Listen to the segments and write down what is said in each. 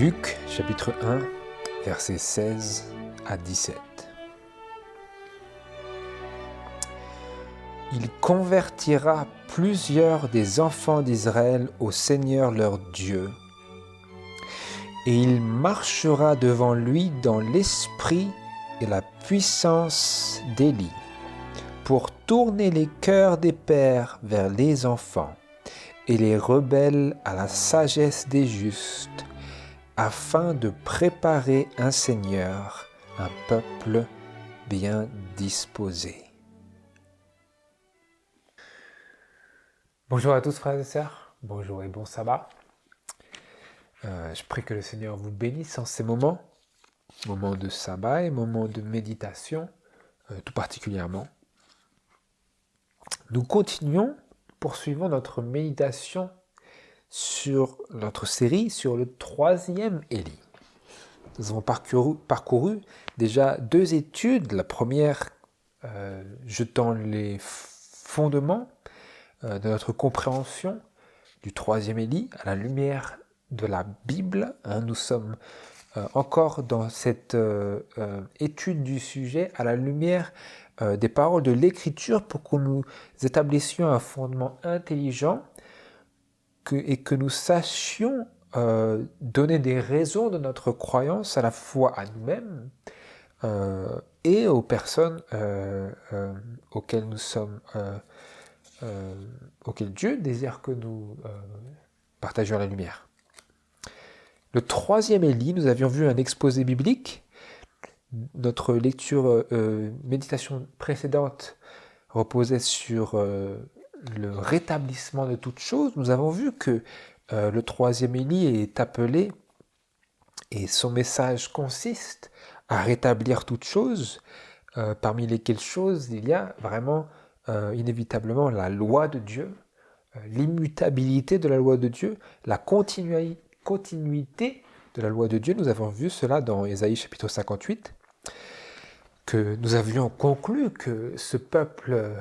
Luc chapitre 1, versets 16 à 17. Il convertira plusieurs des enfants d'Israël au Seigneur leur Dieu, et il marchera devant lui dans l'esprit et la puissance d'Élie, pour tourner les cœurs des pères vers les enfants, et les rebelles à la sagesse des justes, afin de préparer un Seigneur, un peuple bien disposé. Bonjour à tous frères et sœurs, bonjour et bon sabbat. Je prie que le Seigneur vous bénisse en ces moments de sabbat et moments de méditation, tout particulièrement. Nous poursuivons notre méditation sur notre série sur le troisième Élie. Nous avons parcouru déjà 2 études, la première jetant les fondements de notre compréhension du troisième Élie à la lumière de la Bible. Nous sommes encore dans cette étude du sujet à la lumière des paroles de l'Écriture pour que nous établissions un fondement intelligent et que nous sachions donner des raisons de notre croyance à la fois à nous-mêmes et aux personnes auxquelles nous sommes, auxquelles Dieu désire que nous partagions la lumière. Le troisième Élie, nous avions vu un exposé biblique. Notre lecture, méditation précédente reposait sur le rétablissement de toutes choses. Nous avons vu que le troisième Élie est appelé et son message consiste à rétablir toutes choses, parmi lesquelles choses il y a vraiment inévitablement la loi de Dieu, l'immutabilité de la loi de Dieu, la continuité de la loi de Dieu. Nous avons vu cela dans Ésaïe chapitre 58, que nous avions conclu que ce peuple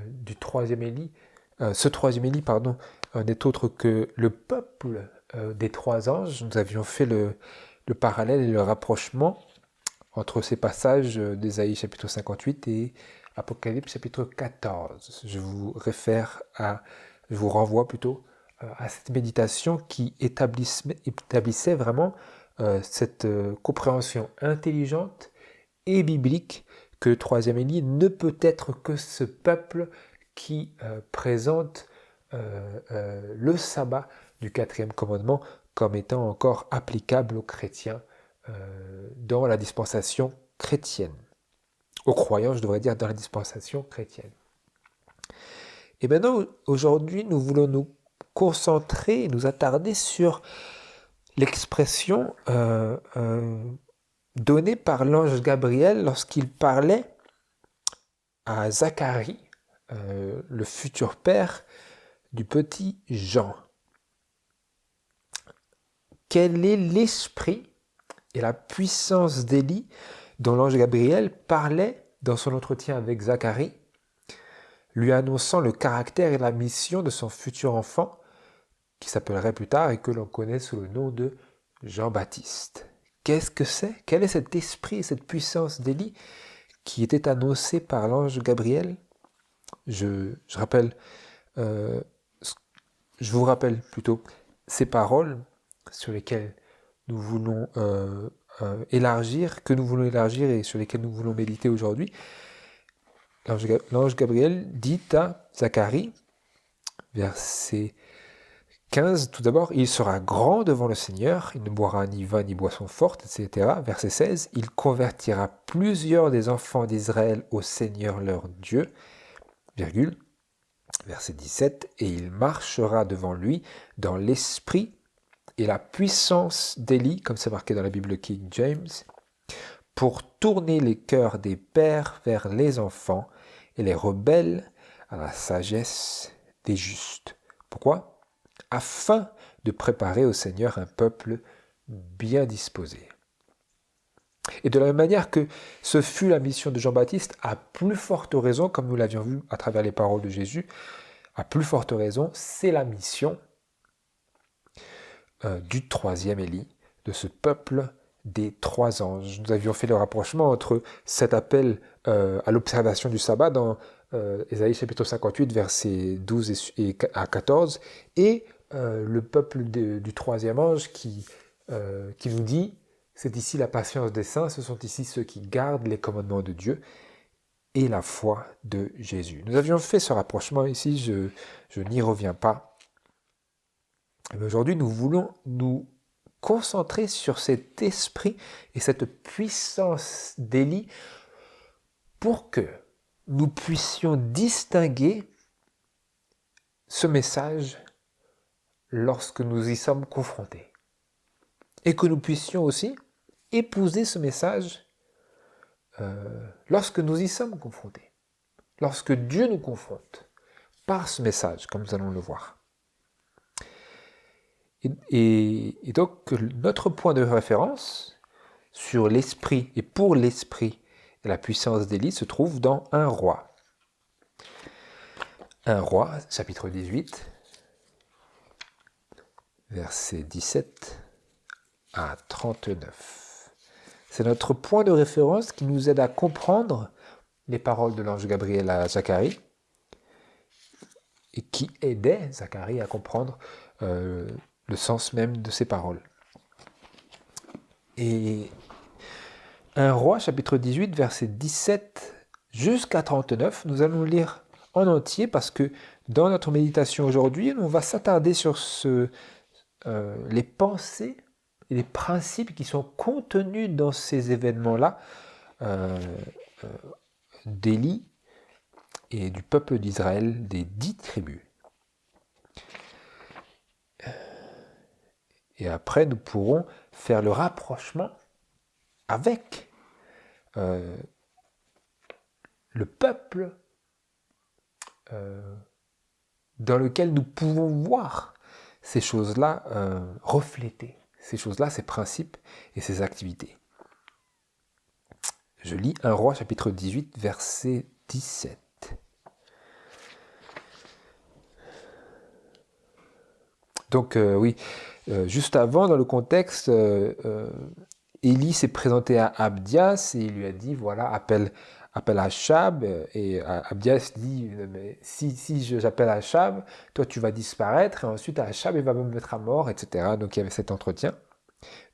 du troisième Élie, n'est autre que le peuple des 3 anges. Nous avions fait le parallèle et le rapprochement entre ces passages d'Ésaïe chapitre 58 et Apocalypse chapitre 14. Je vous renvoie plutôt à cette méditation qui établissait vraiment cette compréhension intelligente et biblique que le troisième Élie ne peut être que ce peuple qui présente le sabbat du 4e commandement comme étant encore applicable aux chrétiens dans la dispensation chrétienne. Aux croyants, je devrais dire, dans la dispensation chrétienne. Et maintenant, aujourd'hui, nous voulons nous concentrer et nous attarder sur l'expression donnée par l'ange Gabriel lorsqu'il parlait à Zacharie, le futur père du petit Jean. Quel est l'esprit et la puissance d'Élie dont l'ange Gabriel parlait dans son entretien avec Zacharie, lui annonçant le caractère et la mission de son futur enfant, qui s'appellerait plus tard et que l'on connaît sous le nom de Jean-Baptiste. Qu'est-ce que c'est ? Quel est cet esprit et cette puissance d'Élie qui était annoncé par l'ange Gabriel ? Je vous rappelle plutôt ces paroles sur lesquelles nous voulons élargir et sur lesquelles nous voulons méditer aujourd'hui. L'ange Gabriel dit à Zacharie, verset 15, tout d'abord, « Il sera grand devant le Seigneur, il ne boira ni vin ni boisson forte, etc. » Verset 16, « Il convertira plusieurs des enfants d'Israël au Seigneur leur Dieu, virgule. » Verset 17, « Et il marchera devant lui dans l'esprit et la puissance d'Élie, comme c'est marqué dans la Bible King James, pour tourner les cœurs des pères vers les enfants et les rebelles à la sagesse des justes. » Pourquoi ? Afin de préparer au Seigneur un peuple bien disposé. Et de la même manière que ce fut la mission de Jean-Baptiste, à plus forte raison, comme nous l'avions vu à travers les paroles de Jésus, à plus forte raison, c'est la mission du troisième Élie, de ce peuple des 3 anges. Nous avions fait le rapprochement entre cet appel à l'observation du sabbat dans Ésaïe chapitre 58, versets 12 à 14, et le peuple du 3e ange qui nous dit « C'est ici la patience des saints, ce sont ici ceux qui gardent les commandements de Dieu et la foi de Jésus. » Nous avions fait ce rapprochement ici, je n'y reviens pas. Mais aujourd'hui, nous voulons nous concentrer sur cet esprit et cette puissance d'Élie pour que nous puissions distinguer ce message lorsque nous y sommes confrontés. Et que nous puissions aussi épouser ce message lorsque nous y sommes confrontés. Lorsque Dieu nous confronte par ce message, comme nous allons le voir. Et donc, notre point de référence sur l'esprit et pour l'esprit et la puissance d'Élie se trouve dans 1 Roi. 1 Roi, chapitre 18, versets 17 à 39. C'est notre point de référence qui nous aide à comprendre les paroles de l'ange Gabriel à Zacharie et qui aidait Zacharie à comprendre le sens même de ces paroles. Et 1 Roi, chapitre 18, versets 17 jusqu'à 39, nous allons lire en entier parce que dans notre méditation aujourd'hui, on va s'attarder sur les pensées et les principes qui sont contenus dans ces événements-là d'Élie et du peuple d'Israël, des 10 tribus. Et après, nous pourrons faire le rapprochement avec le peuple dans lequel nous pouvons voir ces choses-là reflétées, ces choses-là, ces principes et ces activités. Je lis 1 Roi, chapitre 18, verset 17. Donc juste avant, dans le contexte, Élie s'est présenté à Abdias et il lui a dit, voilà, appelle Achab. Et Abdias dit, mais si j'appelle Achab, toi tu vas disparaître, et ensuite Achab il va me mettre à mort, etc. Donc il y avait cet entretien.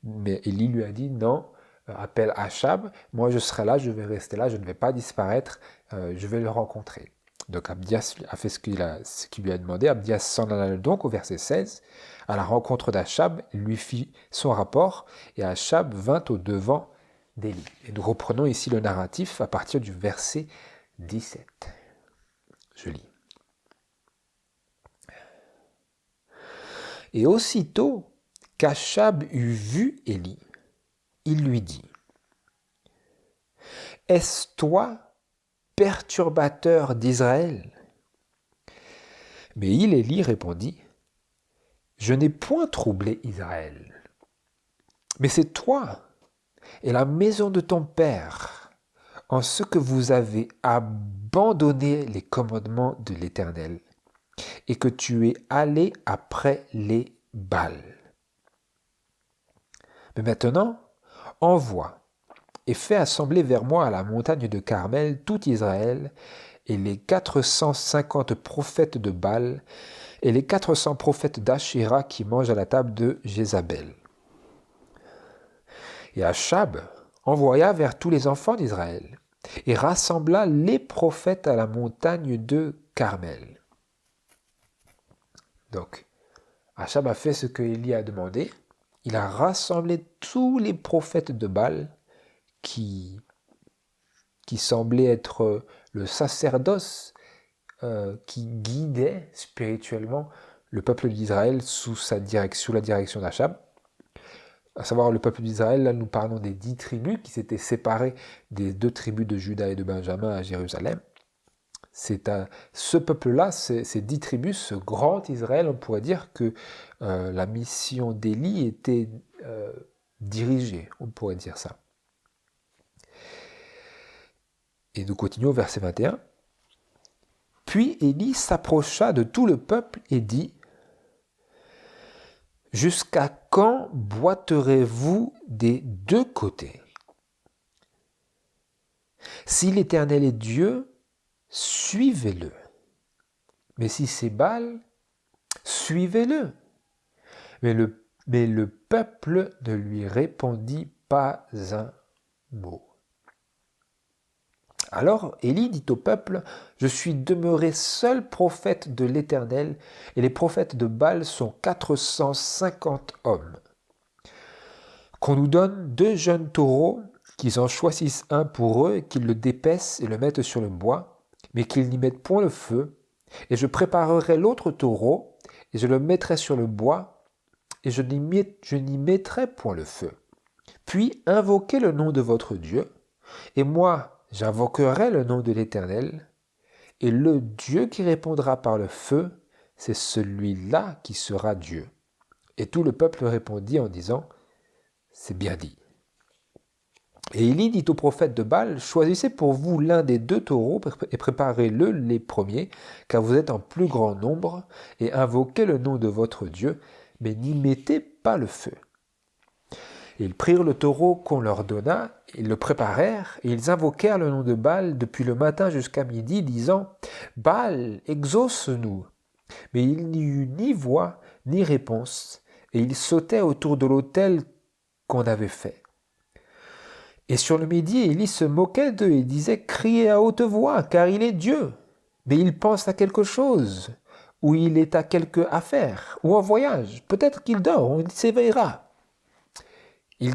Mais Élie lui a dit, non, appelle Achab, moi je serai là, je vais rester là, je ne vais pas disparaître, je vais le rencontrer. Donc Abdias a fait ce qu'il lui a demandé. Abdias s'en alla donc au verset 16, à la rencontre d'Achab, il lui fit son rapport, et Achab vint au devant d'Élie. Et nous reprenons ici le narratif à partir du verset 17. Je lis. Et aussitôt qu'Achab eut vu Élie, il lui dit, « Est-ce toi, perturbateur d'Israël ?» Mais Élie répondit, « Je n'ai point troublé Israël, mais c'est toi et la maison de ton père, en ce que vous avez abandonné les commandements de l'Éternel, et que tu es allé après les Baals. Mais maintenant, envoie et fais assembler vers moi à la montagne de Carmel tout Israël, et les 450 prophètes de Baal, et les 400 prophètes d'Ashéra qui mangent à la table de Jézabel. » Et Achab envoya vers tous les enfants d'Israël, et rassembla les prophètes à la montagne de Carmel. Donc, Achab a fait ce que Élie a demandé. Il a rassemblé tous les prophètes de Baal qui semblait être le sacerdoce qui guidait spirituellement le peuple d'Israël sous la direction d'Achab. À savoir, le peuple d'Israël, là nous parlons des 10 tribus qui s'étaient séparées des 2 tribus de Juda et de Benjamin à Jérusalem. C'est à ce peuple-là, ces 10 tribus, ce grand Israël, on pourrait dire que la mission d'Élie était dirigée, on pourrait dire ça. Et nous continuons au verset 21. « Puis Élie s'approcha de tout le peuple et dit, « Jusqu'à quand boiterez-vous des deux côtés? Si l'Éternel est Dieu, suivez-le. Mais si c'est Baal, suivez-le. Mais le peuple ne lui répondit pas un mot. Alors Élie dit au peuple, « Je suis demeuré seul prophète de l'Éternel, et les prophètes de Baal sont 450 hommes. Qu'on nous donne 2 jeunes taureaux, qu'ils en choisissent un pour eux, et qu'ils le dépaissent et le mettent sur le bois, mais qu'ils n'y mettent point le feu, et je préparerai l'autre taureau, et je le mettrai sur le bois, et je n'y mettrai point le feu. Puis invoquez le nom de votre Dieu, et moi j'invoquerai le nom de l'Éternel, et le Dieu qui répondra par le feu, c'est celui-là qui sera Dieu. » Et tout le peuple répondit en disant, « C'est bien dit. » Et Élie dit au prophète de Baal, « Choisissez pour vous l'un des 2 taureaux et préparez-le les premiers, car vous êtes en plus grand nombre, et invoquez le nom de votre Dieu, mais n'y mettez pas le feu. » Ils prirent le taureau qu'on leur donna, ils le préparèrent, et ils invoquèrent le nom de Baal depuis le matin jusqu'à midi, disant, « Baal, exauce-nous » Mais il n'y eut ni voix, ni réponse, et ils sautaient autour de l'autel qu'on avait fait. Et sur le midi, Élie se moquait d'eux et disait, « Criez à haute voix, car il est Dieu. Mais il pense à quelque chose, ou il est à quelque affaire, ou en voyage. Peut-être qu'il dort, on s'éveillera. » Eux,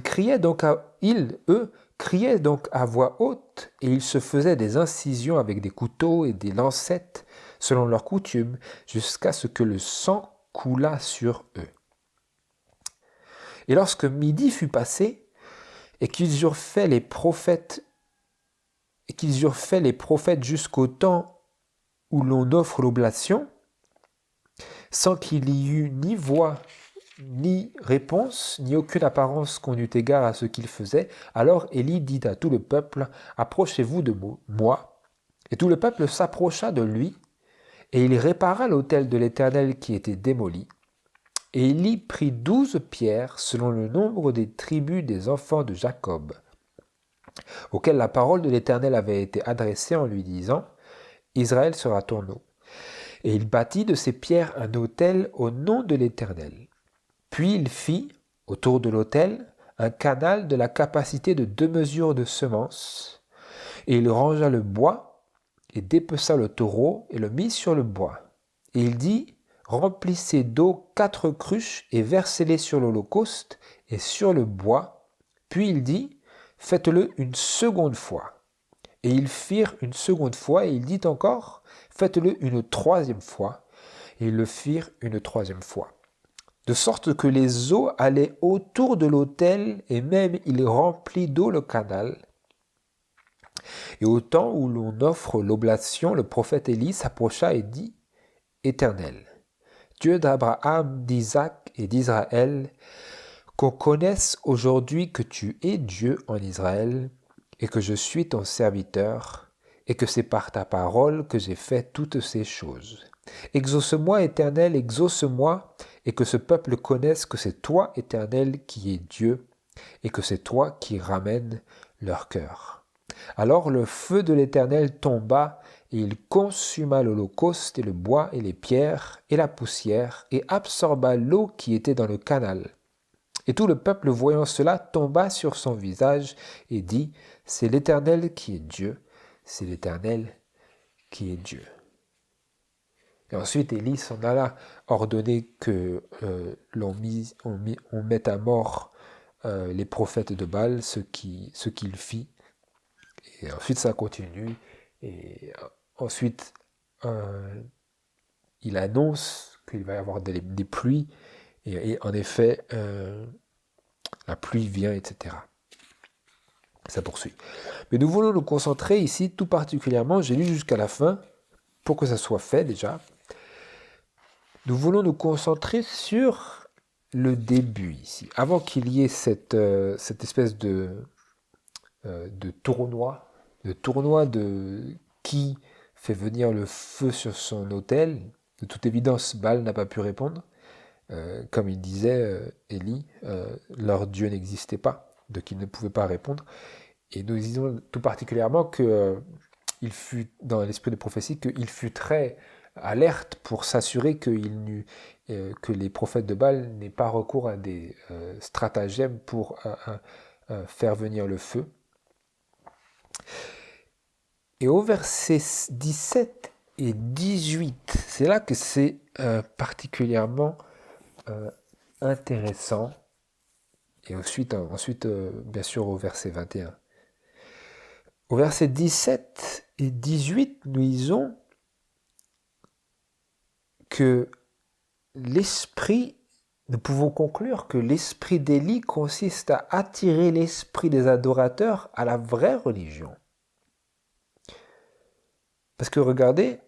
criaient donc à voix haute, et ils se faisaient des incisions avec des couteaux et des lancettes, selon leur coutume, jusqu'à ce que le sang coulât sur eux. Et lorsque midi fut passé, et qu'ils eurent fait les prophètes jusqu'au temps où l'on offre l'oblation, sans qu'il y eût ni voix, ni réponse, ni aucune apparence qu'on eût égard à ce qu'il faisait, alors Élie dit à tout le peuple, « Approchez-vous de moi. » Et tout le peuple s'approcha de lui, et il répara l'autel de l'Éternel qui était démoli. Et Élie prit 12 pierres, selon le nombre des tribus des enfants de Jacob, auxquelles la parole de l'Éternel avait été adressée en lui disant, « Israël sera ton nom. » Et il bâtit de ces pierres un autel au nom de l'Éternel. Puis il fit, autour de l'autel, un canal de la capacité de 2 mesures de semence, et il rangea le bois, et dépeça le taureau, et le mit sur le bois. Et il dit, « Remplissez d'eau 4 cruches, et versez-les sur l'holocauste, et sur le bois. » Puis il dit, « Faites-le une seconde fois. » Et ils firent une seconde fois, et il dit encore, « Faites-le une 3e fois. » Et ils le firent une 3e fois. De sorte que les eaux allaient autour de l'autel, et même il remplit d'eau le canal. Et au temps où l'on offre l'oblation, le prophète Élie s'approcha et dit, « Éternel, Dieu d'Abraham, d'Isaac et d'Israël, qu'on connaisse aujourd'hui que tu es Dieu en Israël, et que je suis ton serviteur, et que c'est par ta parole que j'ai fait toutes ces choses. Exauce-moi, Éternel, exauce-moi, et que ce peuple connaisse que c'est toi, Éternel, qui es Dieu, et que c'est toi qui ramènes leur cœur. » Alors le feu de l'Éternel tomba, et il consuma l'holocauste et le bois et les pierres et la poussière, et absorba l'eau qui était dans le canal. Et tout le peuple, voyant cela, tomba sur son visage et dit, « C'est l'Éternel qui est Dieu, c'est l'Éternel qui est Dieu. » Et ensuite, Élie s'en alla ordonner que l'on mette à mort les prophètes de Baal, ce qu'il fit. Et ensuite, ça continue. Et ensuite, il annonce qu'il va y avoir des pluies. Et en effet, la pluie vient, etc. Ça poursuit. Mais nous voulons nous concentrer ici, tout particulièrement, j'ai lu jusqu'à la fin, pour que ça soit fait déjà. Nous voulons nous concentrer sur le début ici, avant qu'il y ait cette espèce de tournoi de qui fait venir le feu sur son autel. De toute évidence, Baal n'a pas pu répondre, Comme il disait, Élie, leur Dieu n'existait pas, donc ils ne pouvaient pas répondre. Et nous disons tout particulièrement que il fut, dans l'esprit de prophétie, qu'il fut très alerte pour s'assurer que les prophètes de Baal n'aient pas recours à des stratagèmes pour faire venir le feu. Et au verset 17 et 18, c'est là que c'est particulièrement intéressant. Et ensuite, bien sûr, au verset 21. Au verset 17 et 18, nous lisons que nous pouvons conclure que l'esprit d'Élie consiste à attirer l'esprit des adorateurs à la vraie religion. Parce que regardez,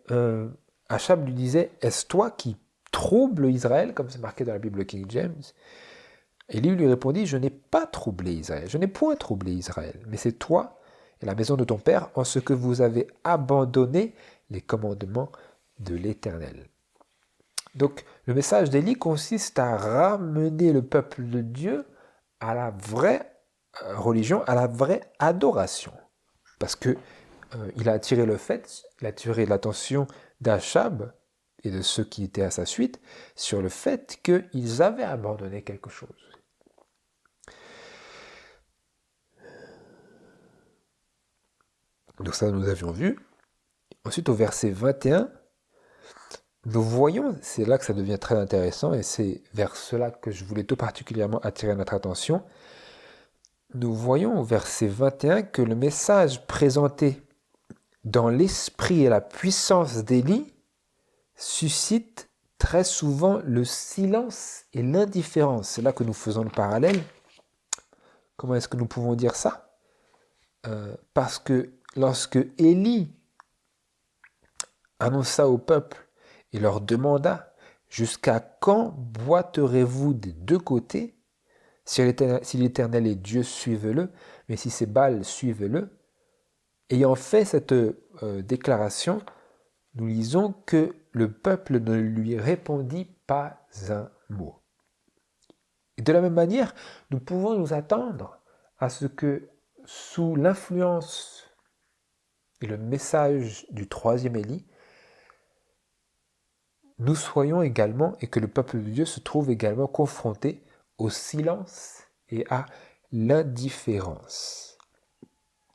Achab lui disait, est-ce toi qui troubles Israël, comme c'est marqué dans la Bible King James? Élie lui répondit, je n'ai pas troublé Israël, je n'ai point troublé Israël, mais c'est toi et la maison de ton père en ce que vous avez abandonné les commandements de l'Éternel. Donc le message d'Élie consiste à ramener le peuple de Dieu à la vraie religion, à la vraie adoration. Parce que il a attiré l'attention d'Achab et de ceux qui étaient à sa suite sur le fait qu'ils avaient abandonné quelque chose. Donc ça, nous avions vu. Ensuite, au verset 21, nous voyons, c'est là que ça devient très intéressant, et c'est vers cela que je voulais tout particulièrement attirer notre attention. Nous voyons au verset 21 que le message présenté dans l'esprit et la puissance d'Élie suscite très souvent le silence et l'indifférence. C'est là que nous faisons le parallèle. Comment est-ce que nous pouvons dire ça? Parce que lorsque Élie annonça au peuple et leur demanda « Jusqu'à quand boiterez-vous des deux côtés? Si l'Éternel est Dieu, suivez-le, mais si c'est Baal, suivez-le. » Ayant fait cette déclaration, nous lisons que le peuple ne lui répondit pas un mot. Et de la même manière, nous pouvons nous attendre à ce que, sous l'influence et le message du troisième Élie, nous soyons également, et que le peuple de Dieu se trouve également confronté au silence et à l'indifférence.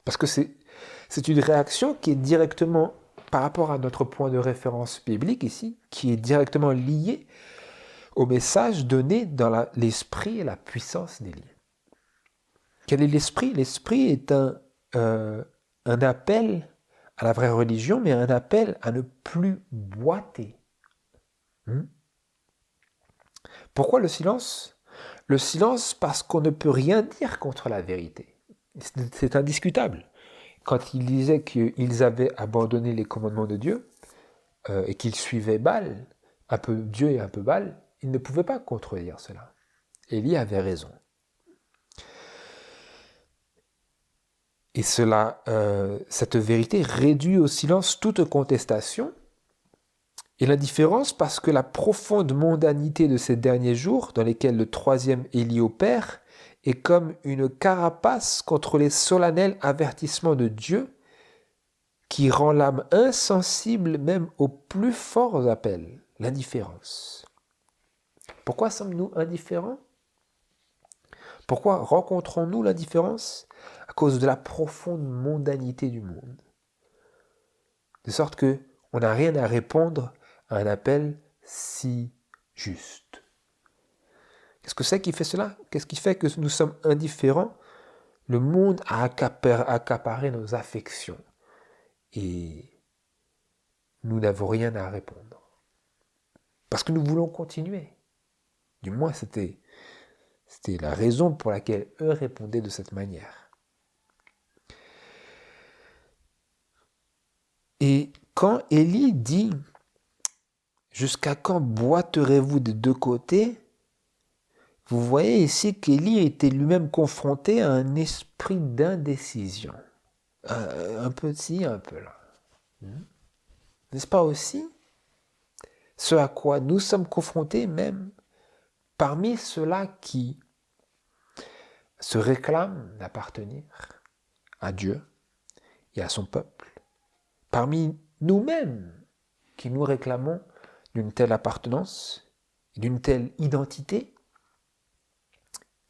Parce que c'est une réaction qui est directement, par rapport à notre point de référence biblique ici, qui est directement liée au message donné dans l'esprit et la puissance d'Élie. Quel est l'esprit? L'esprit est un appel à la vraie religion, mais un appel à ne plus boiter. Pourquoi le silence? Le silence parce qu'on ne peut rien dire contre la vérité. C'est indiscutable. Quand il disait qu'ils avaient abandonné les commandements de Dieu et qu'ils suivaient Baal, un peu Dieu et un peu Baal, ils ne pouvaient pas contredire cela. Élie avait raison. Et cette vérité réduit au silence toute contestation et l'indifférence parce que la profonde mondanité de ces derniers jours, dans lesquels le troisième Élie opère, est comme une carapace contre les solennels avertissements de Dieu qui rend l'âme insensible même aux plus forts appels, l'indifférence. Pourquoi sommes-nous indifférents? Pourquoi rencontrons-nous l'indifférence? À cause de la profonde mondanité du monde. De sorte que on n'a rien à répondre à un appel si juste. Qu'est-ce que c'est qui fait cela? Qu'est-ce qui fait que nous sommes indifférents? Le monde a accaparé nos affections et nous n'avons rien à répondre. Parce que nous voulons continuer. Du moins, c'était la raison pour laquelle eux répondaient de cette manière. Et quand Élie dit « Jusqu'à quand boiterez-vous des deux côtés ?» Vous voyez ici qu'Élie était lui-même confronté à un esprit d'indécision. Un peu ci, un peu là. N'est-ce pas aussi? Ce à quoi nous sommes confrontés même parmi ceux-là qui se réclament d'appartenir à Dieu et à son peuple, parmi nous-mêmes qui nous réclamons d'une telle appartenance, d'une telle identité,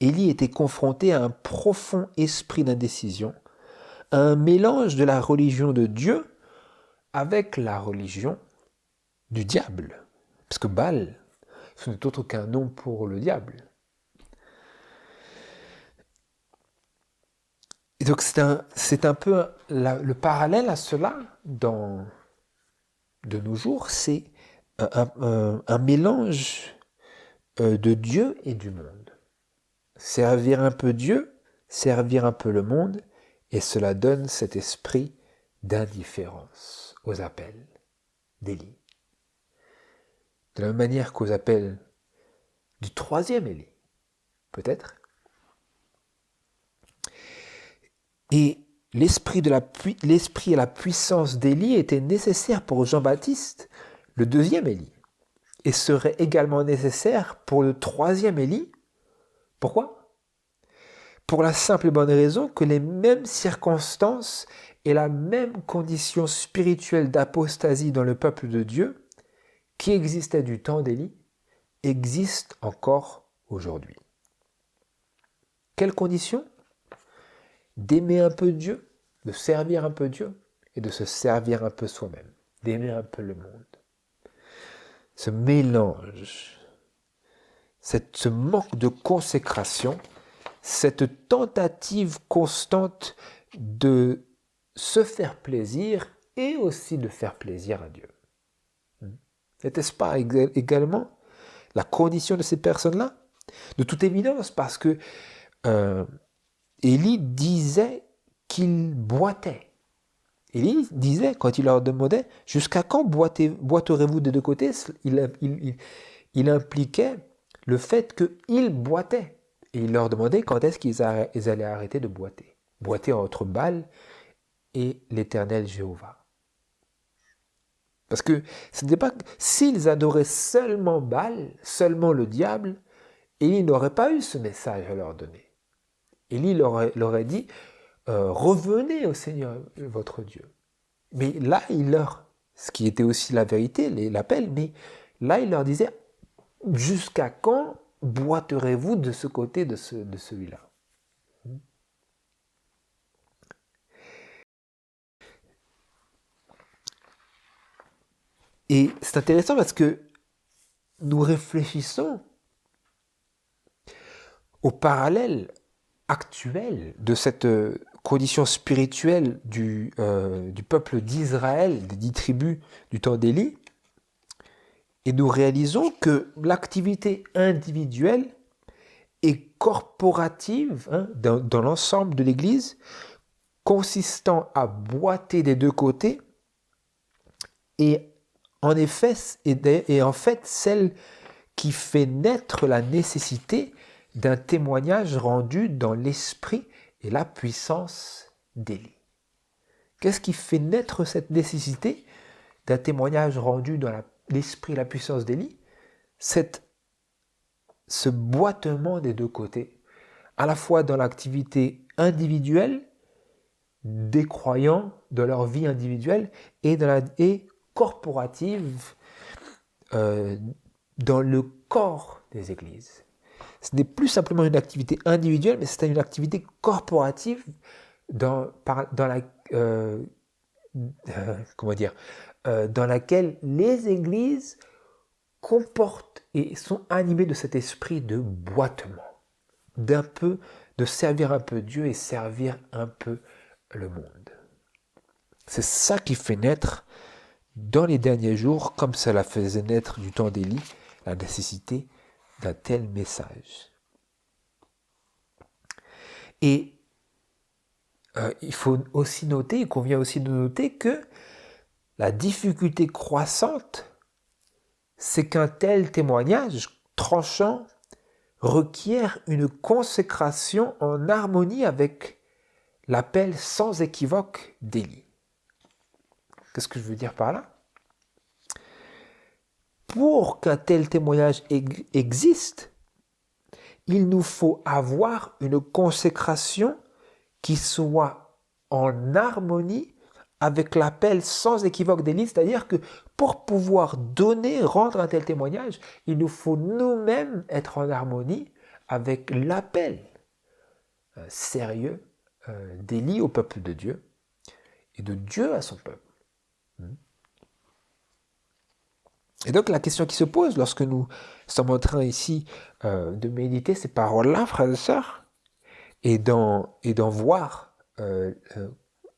Élie était confronté à un profond esprit d'indécision, à un mélange de la religion de Dieu avec la religion du diable. Parce que Baal, ce n'est autre qu'un nom pour le diable. Et donc c'est un peu le parallèle à cela de nos jours, c'est un mélange de Dieu et du monde. Servir un peu Dieu, servir un peu le monde, et cela donne cet esprit d'indifférence aux appels d'Élie. De la même manière qu'aux appels du troisième Élie, peut-être. Et l'esprit et la puissance d'Élie étaient nécessaires pour Jean-Baptiste, le deuxième Élie, et seraient également nécessaires pour le troisième Élie. Pourquoi ? Pour la simple et bonne raison que les mêmes circonstances et la même condition spirituelle d'apostasie dans le peuple de Dieu qui existait du temps d'Élie existent encore aujourd'hui. Quelles conditions ? D'aimer un peu Dieu, de servir un peu Dieu et de se servir un peu soi-même, d'aimer un peu le monde. Ce mélange, ce manque de consécration, cette tentative constante de se faire plaisir et aussi de faire plaisir à Dieu. N'était-ce pas également la condition de ces personnes-là ? De toute évidence, parce que Élie disait qu'il boitait. Élie disait, quand il leur demandait « Jusqu'à quand boiterez-vous des deux côtés ?» il impliquait le fait qu'ils boitaient. Et il leur demandait quand est-ce qu'ils allaient arrêter de boiter. Boiter entre Baal et l'Éternel Jéhovah. Parce que ce n'était pas s'ils adoraient seulement Baal, seulement le diable, Élie n'aurait pas eu ce message à leur donner. Élie leur aurait dit revenez au Seigneur votre Dieu. Mais là, ce qui était aussi la vérité, l'appel, mais là, il leur disait jusqu'à quand boiterez-vous de ce côté de celui-là ? Et c'est intéressant parce que nous réfléchissons au parallèle actuel de cette condition spirituelle du peuple d'Israël, des 10 tribus du temps d'Élie, et nous réalisons que l'activité individuelle et corporative dans l'ensemble de l'Église, consistant à boiter des deux côtés, est en fait celle qui fait naître la nécessité d'un témoignage rendu dans l'esprit et la puissance d'Élie. Qu'est-ce qui fait naître cette nécessité d'un témoignage rendu dans l'esprit et la puissance d'Élie ? Ce boitement des deux côtés, à la fois dans l'activité individuelle des croyants, de leur vie individuelle, et corporative dans le corps des églises. Ce n'est plus simplement une activité individuelle, mais c'est une activité corporative dans laquelle les églises comportent et sont animées de cet esprit de boitement, de servir un peu Dieu et servir un peu le monde. C'est ça qui fait naître dans les derniers jours, comme cela faisait naître du temps d'Élie, la nécessité d'un tel message. Et il faut aussi noter, il convient aussi de noter que la difficulté croissante, c'est qu'un tel témoignage tranchant requiert une consécration en harmonie avec l'appel sans équivoque d'Élie. Qu'est-ce que je veux dire par là ? Pour qu'un tel témoignage existe, il nous faut avoir une consécration qui soit en harmonie avec l'appel sans équivoque d'Élie, c'est-à-dire que pour pouvoir donner, rendre un tel témoignage, il nous faut nous-mêmes être en harmonie avec l'appel sérieux d'Élie au peuple de Dieu et de Dieu à son peuple. Et donc la question qui se pose lorsque nous sommes en train ici de méditer ces paroles-là, frères et sœurs, et d'en voir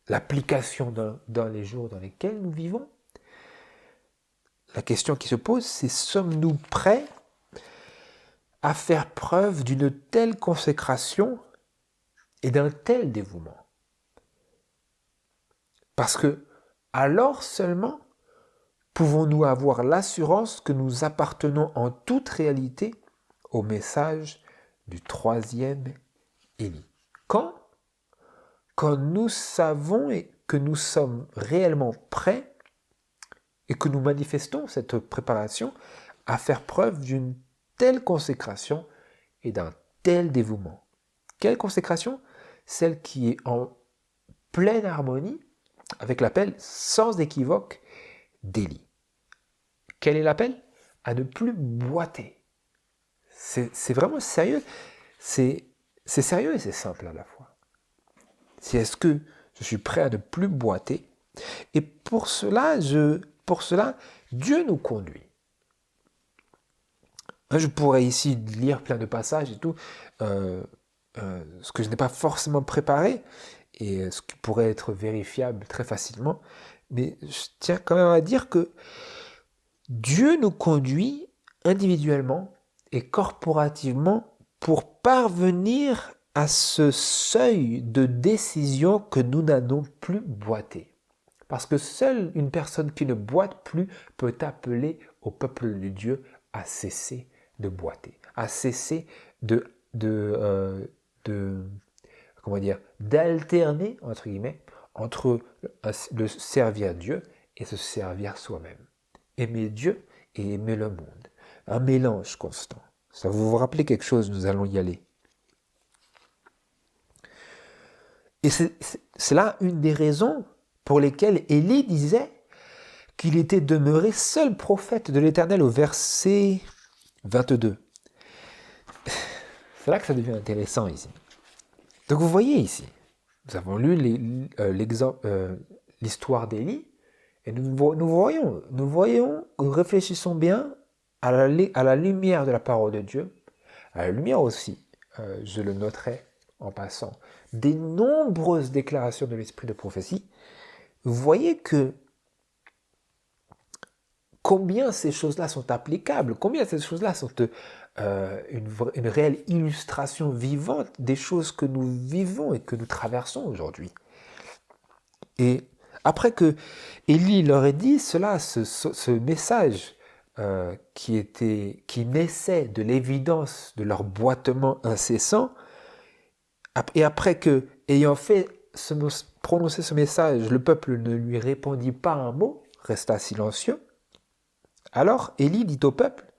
l'application dans les jours dans lesquels nous vivons, la question qui se pose, c'est sommes-nous prêts à faire preuve d'une telle consécration et d'un tel dévouement? Parce que alors seulement pouvons-nous avoir l'assurance que nous appartenons en toute réalité au message du troisième Élie. Quand nous savons et que nous sommes réellement prêts et que nous manifestons cette préparation à faire preuve d'une telle consécration et d'un tel dévouement. Quelle consécration? Celle qui est en pleine harmonie avec l'appel sans équivoque d'Élie. Quel est l'appel? À ne plus boiter. C'est vraiment sérieux. C'est sérieux et c'est simple à la fois. C'est est-ce que je suis prêt à ne plus boiter? Et pour cela, Dieu nous conduit. Je pourrais ici lire plein de passages et tout, ce que je n'ai pas forcément préparé, et ce qui pourrait être vérifiable très facilement. Mais je tiens quand même à dire que Dieu nous conduit individuellement et corporativement pour parvenir à ce seuil de décision que nous n'allons plus boiter. Parce que seule une personne qui ne boite plus peut appeler au peuple de Dieu à cesser de boiter, à cesser d'alterner, entre guillemets, entre le servir Dieu et se servir soi-même. Aimer Dieu et aimer le monde. Un mélange constant. Ça vous rappelez quelque chose, nous allons y aller. Et c'est là une des raisons pour lesquelles Élie disait qu'il était demeuré seul prophète de l'Éternel au verset 22. C'est là que ça devient intéressant ici. Donc vous voyez ici, nous avons lu l'histoire d'Élie, et nous voyons, réfléchissons bien à la lumière de la parole de Dieu, à la lumière aussi, je le noterai en passant, des nombreuses déclarations de l'esprit de prophétie. Vous voyez que combien ces choses-là sont applicables, combien ces choses-là sont une réelle illustration vivante des choses que nous vivons et que nous traversons aujourd'hui. Et après que Élie leur ait dit cela, ce message qui naissait de l'évidence de leur boitement incessant, et après que, ayant prononcé ce message, le peuple ne lui répondit pas un mot, resta silencieux, alors Élie dit au peuple,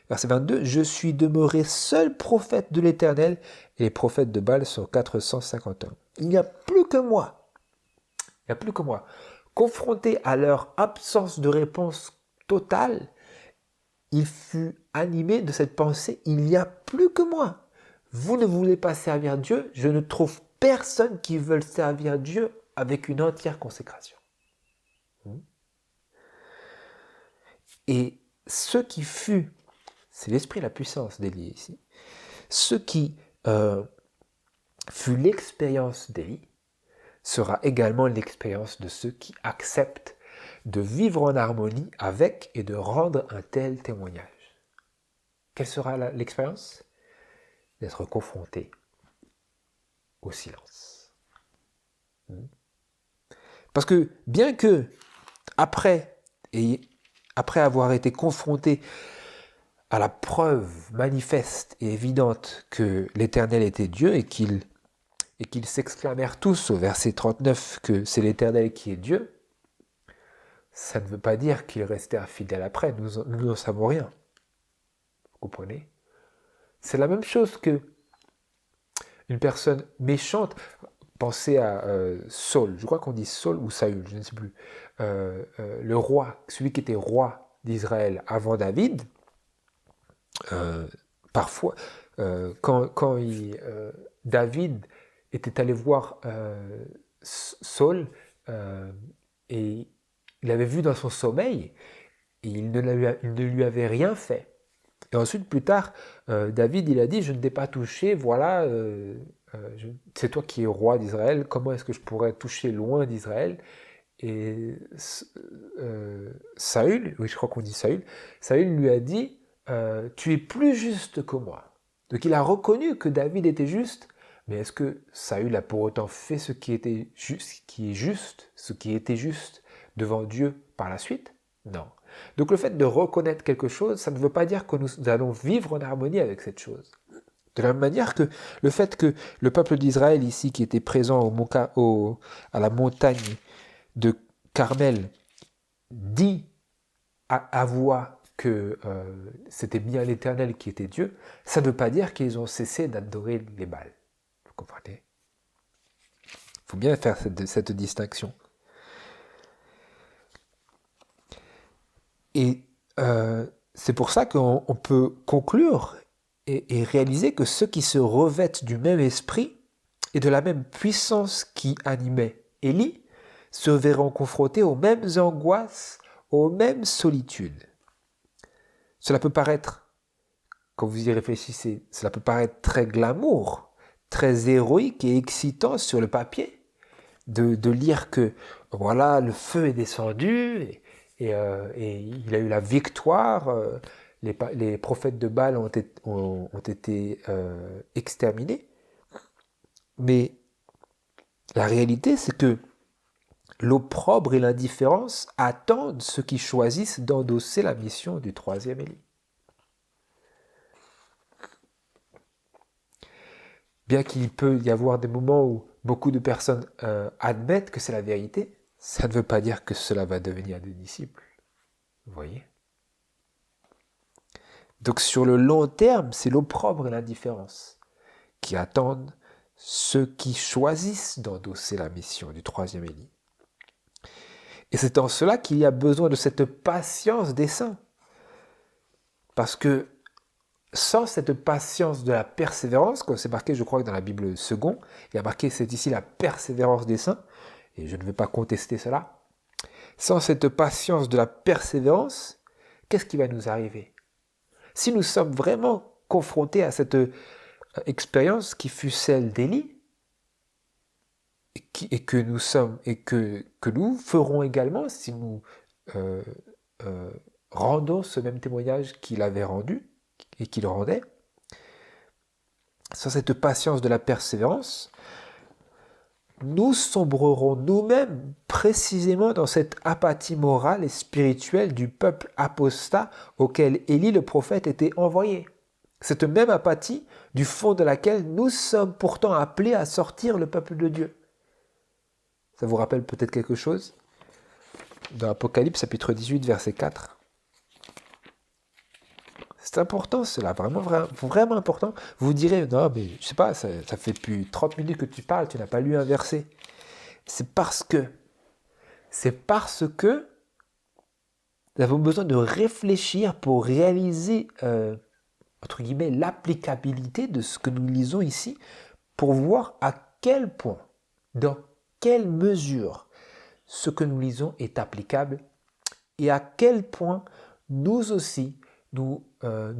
verset 22, « Je suis demeuré seul prophète de l'Éternel, et les prophètes de Baal sont 451. Il n'y a plus que moi. Il n'y a plus que moi. » Confronté à leur absence de réponse totale, il fut animé de cette pensée, « Il n'y a plus que moi. Vous ne voulez pas servir Dieu, je ne trouve personne qui veuille servir Dieu avec une entière consécration. » Et ce qui fut, c'est l'esprit, la puissance d'Élie ici, ce qui fut l'expérience d'Élie sera également l'expérience de ceux qui acceptent de vivre en harmonie avec et de rendre un tel témoignage. Quelle sera l'expérience? D'être confronté au silence. Parce que bien que, après avoir été confronté à la preuve manifeste et évidente que l'Éternel était Dieu et qu'ils s'exclamèrent tous au verset 39 que c'est l'Éternel qui est Dieu, ça ne veut pas dire qu'ils restèrent fidèles après, nous n'en savons rien. Vous comprenez? C'est la même chose que une personne méchante. Pensez à Saul, je crois qu'on dit Saul ou Saül, je ne sais plus. Le roi, celui qui était roi d'Israël avant David, parfois, David était allé voir Saul et il avait vu dans son sommeil et il ne lui avait rien fait. Et ensuite, plus tard, David, il a dit, je ne t'ai pas touché, voilà, c'est toi qui es roi d'Israël, comment est-ce que je pourrais toucher loin d'Israël? Et Saül, oui, je crois qu'on dit Saül, Saül lui a dit, tu es plus juste que moi. Donc il a reconnu que David était juste, mais est-ce que Saül a pour autant fait ce qui était juste, ce qui était juste devant Dieu par la suite? Non. Donc le fait de reconnaître quelque chose, ça ne veut pas dire que nous allons vivre en harmonie avec cette chose. De la même manière que le fait que le peuple d'Israël ici, qui était présent à la montagne de Carmel, dit à voix que c'était bien l'Éternel qui était Dieu, ça ne veut pas dire qu'ils ont cessé d'adorer les Baals. Vous comprenez? Il faut bien faire cette distinction. Et c'est pour ça qu'on peut conclure et réaliser que ceux qui se revêtent du même esprit et de la même puissance qui animait Élie se verront confrontés aux mêmes angoisses, aux mêmes solitudes. Cela peut paraître, quand vous y réfléchissez, cela peut paraître très glamour, très héroïque et excitant sur le papier, de lire que voilà, le feu est descendu et il a eu la victoire, les prophètes de Baal ont été exterminés. Mais la réalité, c'est que l'opprobre et l'indifférence attendent ceux qui choisissent d'endosser la mission du troisième Élie. Bien qu'il peut y avoir des moments où beaucoup de personnes admettent que c'est la vérité, ça ne veut pas dire que cela va devenir des disciples. Vous voyez? Donc sur le long terme, c'est l'opprobre et l'indifférence qui attendent ceux qui choisissent d'endosser la mission du troisième Élie. Et c'est en cela qu'il y a besoin de cette patience des saints. Parce que sans cette patience de la persévérance, comme c'est marqué, je crois que dans la Bible second, il y a marqué, c'est ici la persévérance des saints, et je ne vais pas contester cela. Sans cette patience de la persévérance, qu'est-ce qui va nous arriver? Si nous sommes vraiment confrontés à cette expérience qui fut celle d'Élie, et que nous ferons également si nous rendons ce même témoignage qu'il avait rendu et qu'il rendait, sans cette patience de la persévérance, nous sombrerons nous-mêmes précisément dans cette apathie morale et spirituelle du peuple apostat auquel Élie le prophète était envoyé. Cette même apathie du fond de laquelle nous sommes pourtant appelés à sortir le peuple de Dieu. Ça vous rappelle peut-être quelque chose? Dans Apocalypse chapitre 18 verset 4. C'est important cela, vraiment important. Vous vous direz, non mais je sais pas, ça fait depuis 30 minutes que tu parles, tu n'as pas lu un verset. C'est parce que nous avons besoin de réfléchir pour réaliser, entre guillemets, l'applicabilité de ce que nous lisons ici, pour voir à quel point, dans quelle mesure, ce que nous lisons est applicable et à quel point nous aussi, nous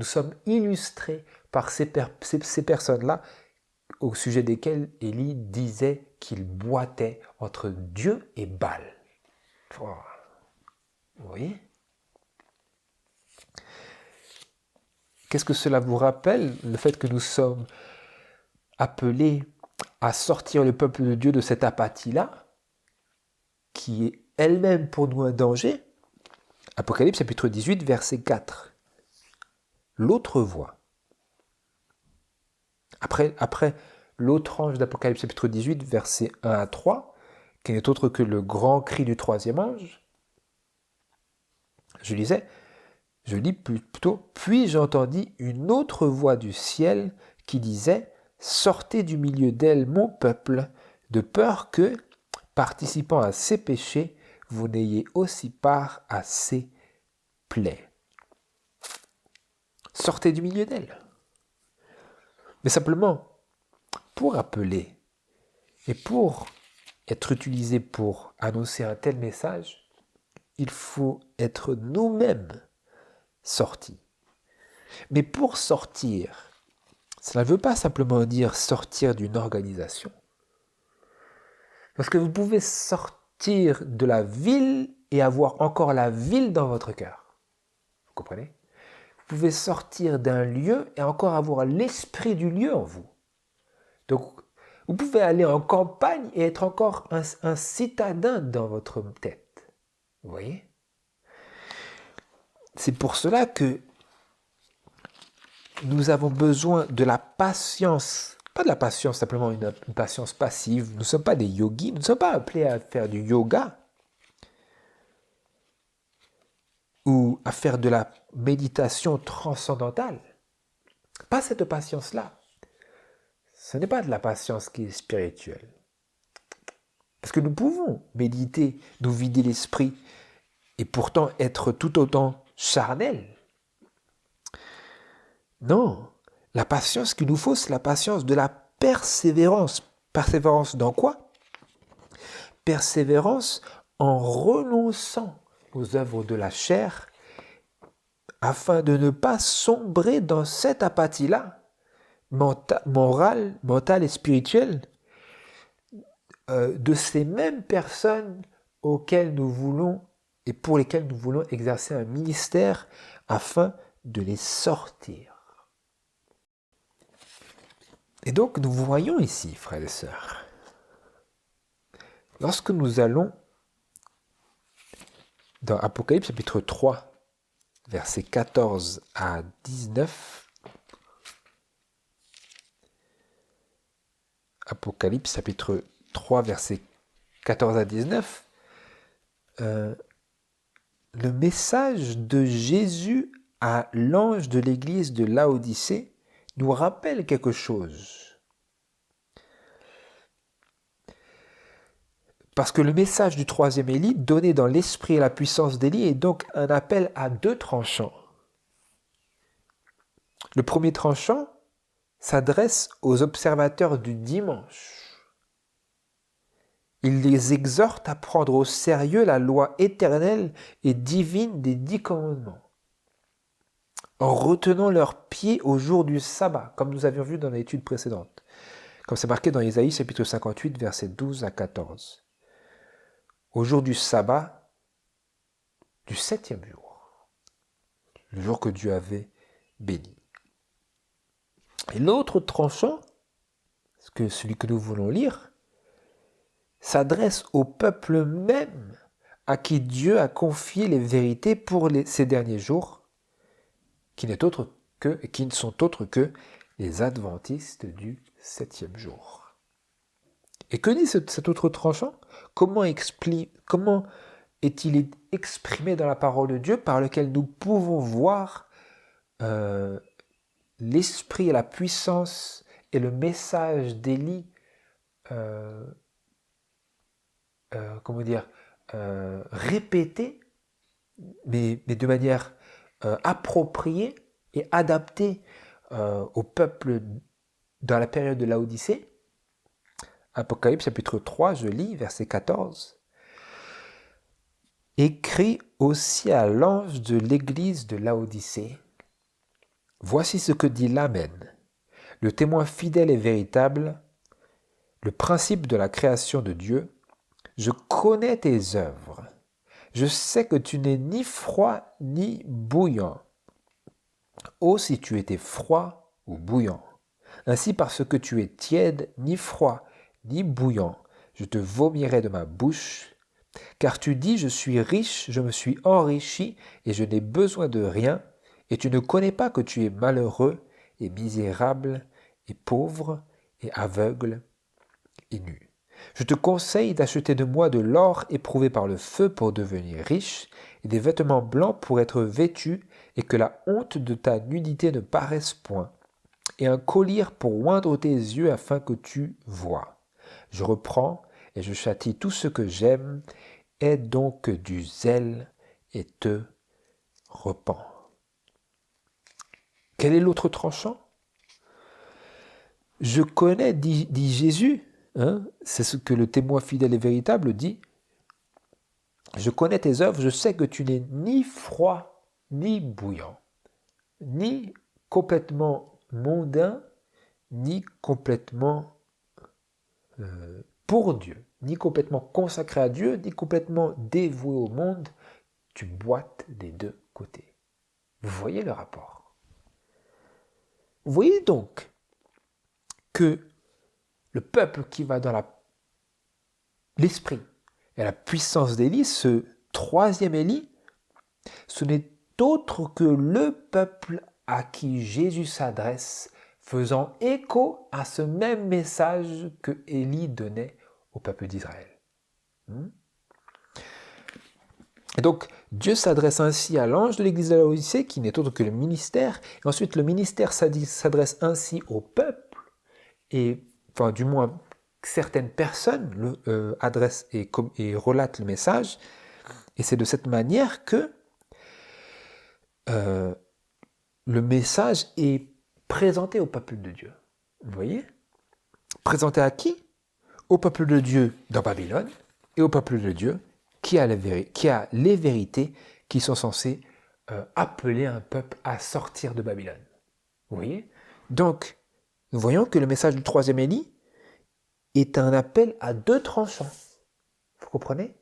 sommes illustrés par ces personnes-là au sujet desquelles Élie disait qu'il boitait entre Dieu et Baal. Vous voyez? Qu'est-ce que cela vous rappelle? Le fait que nous sommes appelés à sortir le peuple de Dieu de cette apathie-là, qui est elle-même pour nous un danger. Apocalypse chapitre 18, verset 4. L'autre voix. Après l'autre ange d'Apocalypse chapitre 18, verset 1 à 3, qui n'est autre que le grand cri du troisième ange, je lisais, Je lis plutôt, puis j'entendis une autre voix du ciel qui disait, sortez du milieu d'elle, mon peuple, de peur que, participant à ses péchés, vous n'ayez aussi part à ses plaies. Sortez du milieu d'elle. Mais simplement, pour appeler et pour être utilisé pour annoncer un tel message, il faut être nous-mêmes sortis. Mais pour sortir, cela ne veut pas simplement dire sortir d'une organisation. Parce que vous pouvez sortir de la ville et avoir encore la ville dans votre cœur. Vous comprenez? Vous pouvez sortir d'un lieu et encore avoir l'esprit du lieu en vous. Donc, vous pouvez aller en campagne et être encore un citadin dans votre tête. Vous voyez? C'est pour cela que nous avons besoin de la patience. Pas de la patience, simplement une patience passive. Nous ne sommes pas des yogis, nous ne sommes pas appelés à faire du yoga ou à faire de la méditation transcendantale. Pas cette patience-là. Ce n'est pas de la patience qui est spirituelle. Parce que nous pouvons méditer, nous vider l'esprit et pourtant être tout autant charnels. Non, la patience qu'il nous faut, c'est la patience de la persévérance. Persévérance dans quoi? Persévérance en renonçant aux œuvres de la chair afin de ne pas sombrer dans cette apathie-là, morale et spirituelle, de ces mêmes personnes auxquelles nous voulons et pour lesquelles nous voulons exercer un ministère afin de les sortir. Et donc, nous voyons ici, frères et sœurs, lorsque nous allons dans Apocalypse chapitre 3, versets 14 à 19, Apocalypse chapitre 3, versets 14 à 19, le message de Jésus à l'ange de l'église de Laodicée nous rappelle quelque chose. Parce que le message du troisième Élie, donné dans l'esprit et la puissance d'Élie, est donc un appel à deux tranchants. Le premier tranchant s'adresse aux observateurs du dimanche. Il les exhorte à prendre au sérieux la loi éternelle et divine des 10 commandements, en retenant leurs pieds au jour du sabbat, comme nous avions vu dans l'étude précédente, comme c'est marqué dans Ésaïe chapitre 58, versets 12 à 14. Au jour du sabbat, du 7e jour, le jour que Dieu avait béni. Et l'autre tranchant, celui que nous voulons lire, s'adresse au peuple même à qui Dieu a confié les vérités pour ces derniers jours, qui ne sont autres que les adventistes du 7e jour. Et que dit cet autre tranchant? Comment est-il exprimé dans la parole de Dieu par lequel nous pouvons voir l'esprit et la puissance et le message d'Élie répété, mais de manière appropriée et adaptée au peuple dans la période de Laodicée. Apocalypse chapitre 3, je lis, verset 14. Écrit aussi à l'ange de l'église de Laodicée. Voici ce que dit l'Amen, le témoin fidèle et véritable, le principe de la création de Dieu. Je connais tes œuvres. Je sais que tu n'es ni froid ni bouillant. Oh, si tu étais froid ou bouillant. Ainsi, parce que tu es tiède, ni froid, ni bouillant, je te vomirai de ma bouche. Car tu dis, je suis riche, je me suis enrichi, et je n'ai besoin de rien, et tu ne connais pas que tu es malheureux, et misérable, et pauvre, et aveugle, et nu. Je te conseille d'acheter de moi de l'or éprouvé par le feu pour devenir riche, et des vêtements blancs pour être vêtu, et que la honte de ta nudité ne paraisse point, et un collier pour oindre tes yeux afin que tu vois. Je reprends et je châtie tout ce que j'aime, aie donc du zèle et te repens. Quel est l'autre tranchant? Je connais, dit Jésus, hein, c'est ce que le témoin fidèle et véritable dit, je connais tes œuvres, je sais que tu n'es ni froid ni bouillant, ni complètement mondain, ni complètement pour Dieu, ni complètement consacré à Dieu, ni complètement dévoué au monde. Tu boites des deux côtés. Vous voyez le rapport? Vous voyez donc que le peuple qui va dans l'esprit et la puissance d'Élie, ce troisième Élie, ce n'est autre que le peuple à qui Jésus s'adresse, faisant écho à ce même message que Élie donnait au peuple d'Israël. Et donc, Dieu s'adresse ainsi à l'ange de l'église de Laodicée, qui n'est autre que le ministère, et ensuite le ministère s'adresse ainsi au peuple, et enfin du moins certaines personnes adressent et relatent le message, et c'est de cette manière que le message est présenté au peuple de Dieu. Vous voyez? Présenté à qui? Au peuple de Dieu dans Babylone, et au peuple de Dieu qui a les vérités qui sont censées appeler un peuple à sortir de Babylone. Vous voyez? Donc, nous voyons que le message du troisième Élie est un appel à deux tranchants. Vous comprenez?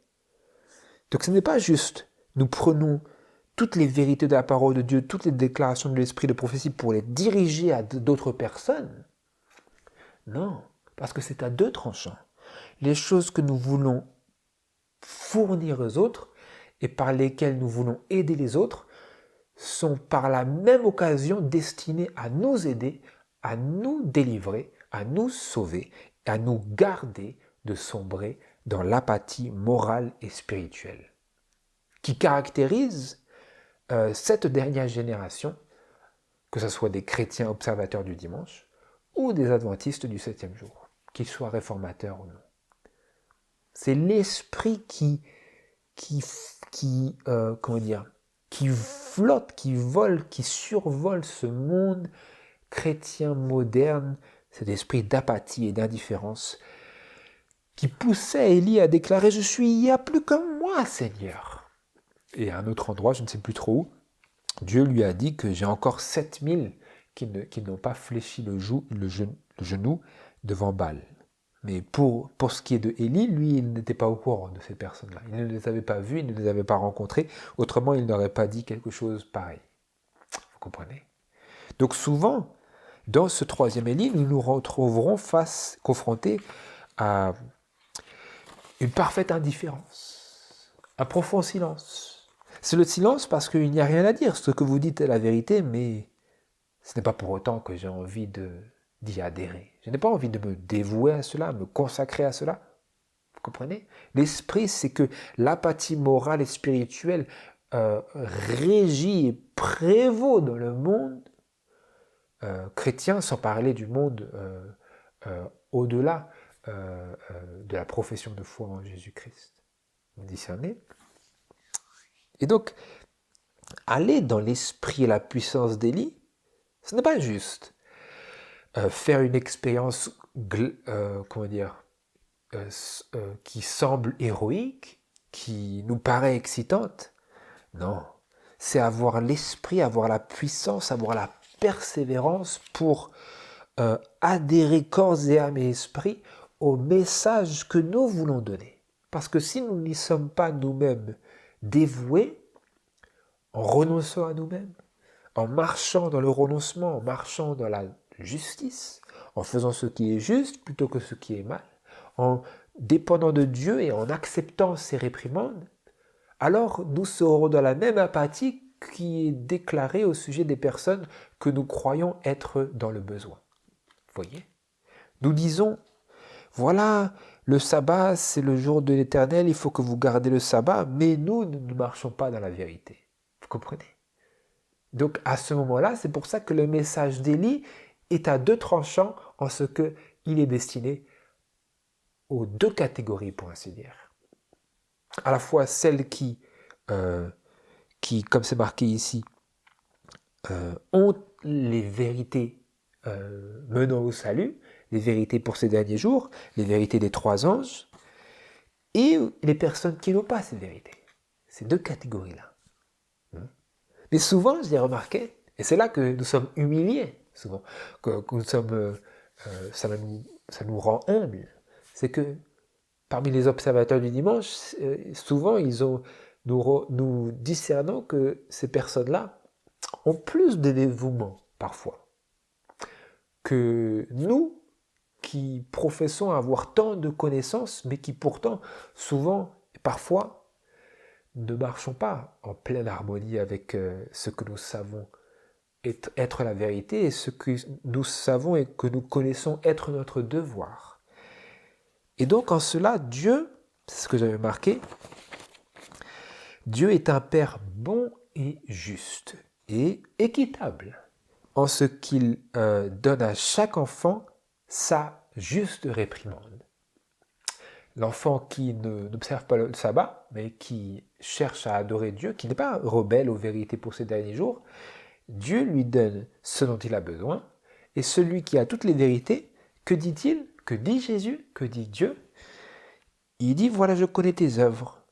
Donc ce n'est pas juste, nous prenons toutes les vérités de la parole de Dieu, toutes les déclarations de l'esprit de prophétie pour les diriger à d'autres personnes. Non, parce que c'est à deux tranchants. Les choses que nous voulons fournir aux autres et par lesquelles nous voulons aider les autres sont par la même occasion destinées à nous aider, à nous délivrer, à nous sauver, à nous garder de sombrer dans l'apathie morale et spirituelle qui caractérise cette dernière génération, que ce soit des chrétiens observateurs du dimanche ou des adventistes du 7e jour, qu'ils soient réformateurs ou non. C'est l'esprit qui flotte, qui vole, qui survole ce monde chrétien moderne, cet esprit d'apathie et d'indifférence qui poussait Élie à déclarer « Je suis, il n'y a plus que moi, Seigneur ». Et à un autre endroit, je ne sais plus trop où, Dieu lui a dit que j'ai encore 7000 qui n'ont pas fléchi le genou devant Baal. Mais pour ce qui est de Élie, lui, il n'était pas au courant de ces personnes-là. Il ne les avait pas vues, il ne les avait pas rencontrées. Autrement, il n'aurait pas dit quelque chose pareil. Vous comprenez? Donc souvent, dans ce troisième Élie, nous nous retrouverons confrontés à une parfaite indifférence, un profond silence. C'est le silence parce qu'il n'y a rien à dire. Ce que vous dites est la vérité, mais ce n'est pas pour autant que j'ai envie d'y adhérer. Je n'ai pas envie de me dévouer à cela, me consacrer à cela. Vous comprenez? L'esprit, c'est que l'apathie morale et spirituelle régit et prévaut dans le monde chrétien, sans parler du monde au-delà de la profession de foi en Jésus-Christ. Vous discernez? Et donc, aller dans l'esprit et la puissance d'Élie, ce n'est pas juste faire une expérience qui semble héroïque, qui nous paraît excitante. Non, c'est avoir l'esprit, avoir la puissance, avoir la persévérance pour adhérer corps et âme et esprit au message que nous voulons donner. Parce que si nous n'y sommes pas nous-mêmes dévoués, en renonçant à nous-mêmes, en marchant dans le renoncement, en marchant dans la justice, en faisant ce qui est juste plutôt que ce qui est mal, en dépendant de Dieu et en acceptant ses réprimandes, alors nous serons dans la même apathie qui est déclarée au sujet des personnes que nous croyons être dans le besoin. Vous voyez? Nous disons, voilà, le sabbat c'est le jour de l'Éternel, il faut que vous gardez le sabbat, mais nous ne marchons pas dans la vérité. Vous comprenez? Donc à ce moment-là, c'est pour ça que le message d'Élie est à deux tranchants en ce qu'il est destiné aux deux catégories, pour ainsi dire. À la fois celles qui comme c'est marqué ici, ont les vérités menant au salut, les vérités pour ces derniers jours, les vérités des trois anges, et les personnes qui n'ont pas ces vérités. Ces deux catégories-là. Mais souvent, j'ai remarqué, et c'est là que nous sommes humiliés, souvent, que nous sommes, ça nous rend humbles, c'est que parmi les observateurs du dimanche, souvent, nous discernons que ces personnes-là ont plus de dévouement, parfois, que nous, qui professons avoir tant de connaissances, mais qui pourtant, souvent, parfois, ne marchons pas en pleine harmonie avec ce que nous savons être la vérité et ce que nous savons et que nous connaissons être notre devoir. Et donc en cela, Dieu, c'est ce que j'avais marqué, Dieu est un Père bon et juste et équitable en ce qu'il donne à chaque enfant sa juste réprimande. L'enfant qui n'observe pas le sabbat, mais qui cherche à adorer Dieu, qui n'est pas rebelle aux vérités pour ces derniers jours, Dieu lui donne ce dont il a besoin, et celui qui a toutes les vérités, que dit-il? Que dit Jésus? Que dit Dieu? Il dit, voilà, je connais tes œuvres.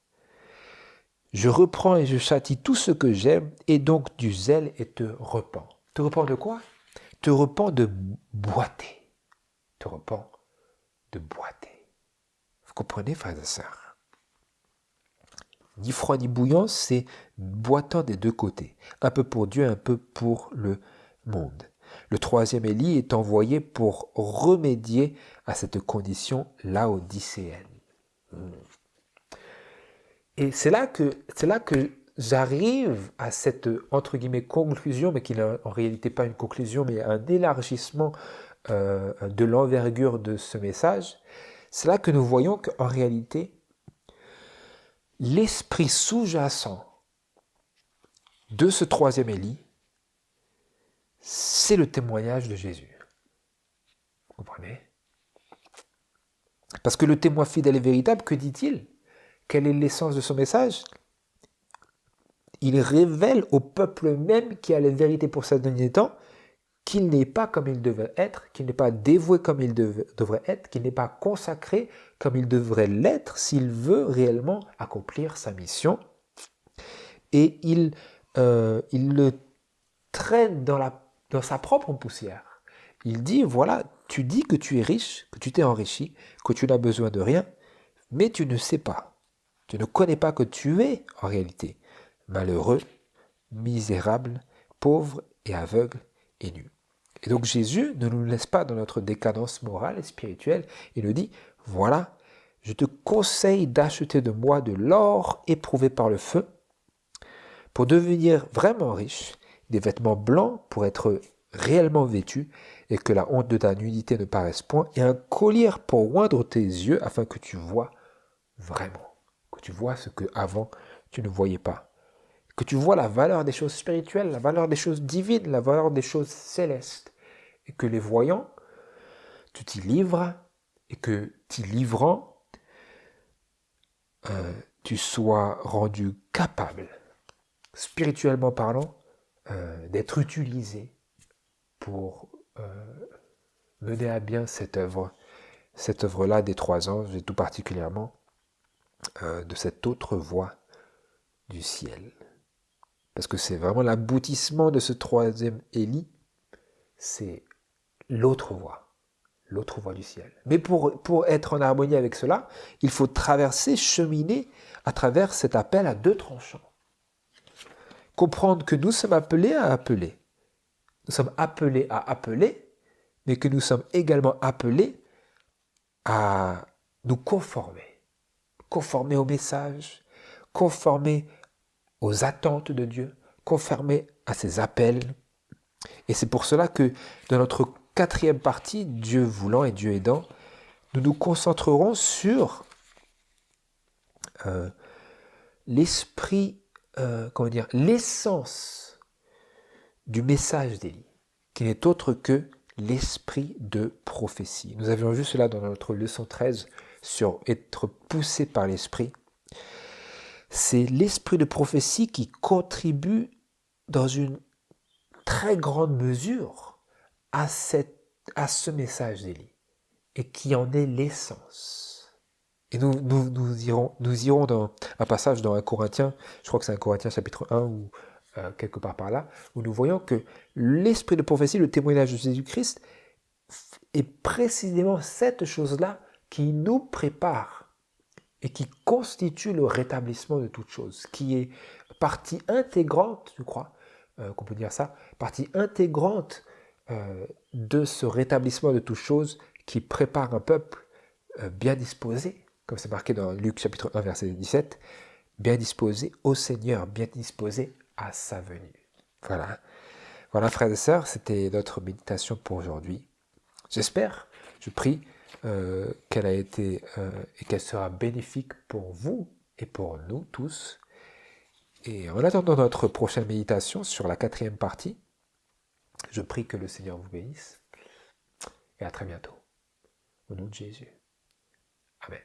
Je reprends et je châtie tout ce que j'aime, et donc du zèle et te repens. Te repens de quoi? Te repens de boiter. Te repens de boiter. Vous comprenez, frères et sœurs? Ni froid ni bouillant, c'est boitant des deux côtés. Un peu pour Dieu, un peu pour le monde. Le troisième Élie est envoyé pour remédier à cette condition laodicéenne. Et c'est là que j'arrive à cette, entre guillemets, conclusion, mais qui n'est en réalité pas une conclusion, mais un élargissement de l'envergure de ce message. C'est là que nous voyons qu'en réalité, l'esprit sous-jacent de ce troisième Élie, c'est le témoignage de Jésus. Vous comprenez? Parce que le témoin fidèle et véritable, que dit-il? Quelle est l'essence de son message? Il révèle au peuple même qui a la vérité pour sa dernier temps qu'il n'est pas comme il devait être, qu'il n'est pas dévoué comme il devrait être, qu'il n'est pas consacré comme il devrait l'être s'il veut réellement accomplir sa mission. Et il le traîne dans sa propre poussière. Il dit, voilà, tu dis que tu es riche, que tu t'es enrichi, que tu n'as besoin de rien, mais tu ne sais pas. Tu ne connais pas que tu es en réalité malheureux, misérable, pauvre et aveugle et nu. Et donc Jésus ne nous laisse pas dans notre décadence morale et spirituelle. Il nous dit, voilà, je te conseille d'acheter de moi de l'or éprouvé par le feu pour devenir vraiment riche, des vêtements blancs pour être réellement vêtu et que la honte de ta nudité ne paraisse point, et un collier pour oindre tes yeux afin que tu vois vraiment, que tu vois ce que avant tu ne voyais pas, que tu vois la valeur des choses spirituelles, la valeur des choses divines, la valeur des choses célestes, et que les voyant, tu t'y livres, et que t'y livrant, tu sois rendu capable, spirituellement parlant, d'être utilisé pour mener à bien cette œuvre-là des trois anges, et tout particulièrement de cette autre voie du ciel. Parce que c'est vraiment l'aboutissement de ce troisième Élie, c'est l'autre voie du ciel. Mais pour être en harmonie avec cela, il faut cheminer à travers cet appel à deux tranchants. Comprendre que nous sommes appelés à appeler. Nous sommes appelés à appeler, mais que nous sommes également appelés à nous conformer. Conformer au message, conformer aux attentes de Dieu, conformer à ses appels. Et c'est pour cela que dans notre quatrième partie, Dieu voulant et Dieu aidant, nous nous concentrerons sur l'essence du message d'Élie, qui n'est autre que l'esprit de prophétie. Nous avions vu cela dans notre leçon 13 sur être poussé par l'esprit. C'est l'esprit de prophétie qui contribue dans une très grande mesure à ce message d'Élie et qui en est l'essence. Et nous irons dans un passage dans 1 Corinthiens, je crois que c'est 1 Corinthiens chapitre 1 ou quelque part par là, où nous voyons que l'esprit de prophétie, le témoignage de Jésus-Christ, est précisément cette chose-là qui nous prépare et qui constitue le rétablissement de toute chose, qui est partie intégrante, je crois, qu'on peut dire ça, partie intégrante de ce rétablissement de toute chose qui prépare un peuple bien disposé, comme c'est marqué dans Luc chapitre 1 verset 17, bien disposé au Seigneur, bien disposé à sa venue. Voilà. Voilà, frères et sœurs, c'était notre méditation pour aujourd'hui. J'espère, je prie qu'elle a été et qu'elle sera bénéfique pour vous et pour nous tous. Et en attendant notre prochaine méditation sur la 4e partie, je prie que le Seigneur vous bénisse et à très bientôt. Au nom de Jésus. Amen.